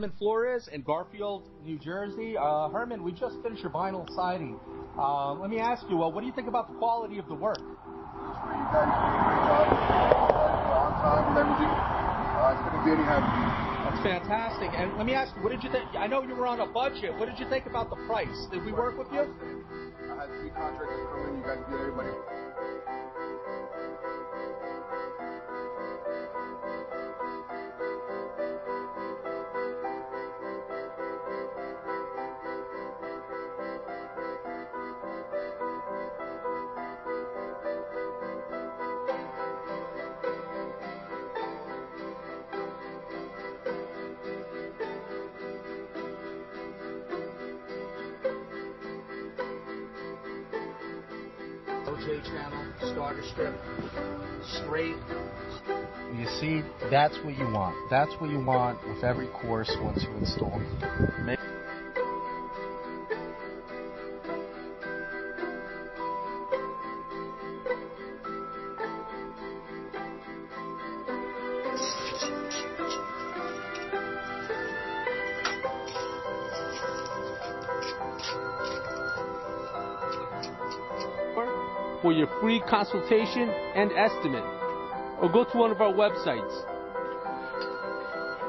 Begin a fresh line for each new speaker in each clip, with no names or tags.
Herman Flores in Garfield, New Jersey. Herman, we just finished your vinyl siding. Let me ask you, what do you think about the quality of the work?
You guys did a great job. On time and everything. Couldn't be any happier.
That's fantastic. And let me ask you, what did you think? I know you were on a budget. What did you think about the price? Did we work with you?
I had 3 contractors come in. You guys did everybody.
OJ channel, starter strip, straight. You see, that's what you want. That's what you want with every course once you install. For your free consultation and estimate, or go to one of our websites.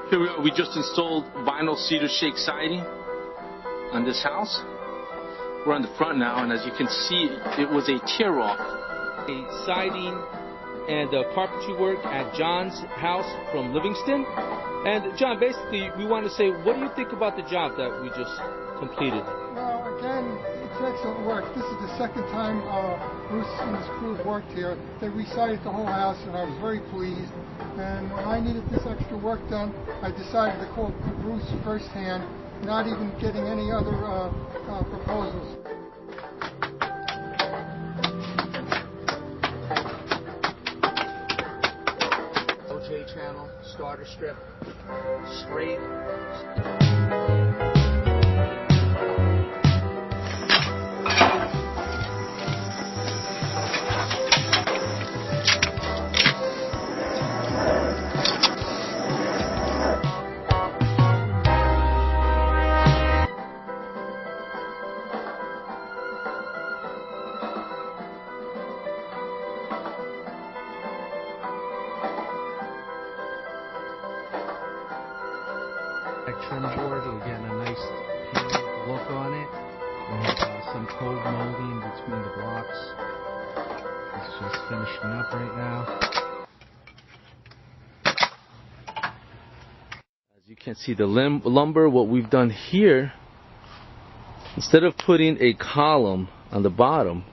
Here we are. We just installed vinyl cedar shake siding on this house. We're on the front now, and as you can see, it was a tear off. A siding and carpentry work at John's house from Livingston. And John, basically, we want to say, what do you think about the job that we just completed?
Well, again, it's excellent work. This is the second time Bruce and his crew have worked here. They resided the whole house, and I was very pleased. And when I needed this extra work done, I decided to call Bruce firsthand, not even getting any other proposals. OJ channel, starter strip, straight. Trim board, we're getting a nice look on it. We have some cold molding between the blocks. It's just finishing up right now. As you can see, the lumber, what we've done here, instead of putting a column on the bottom,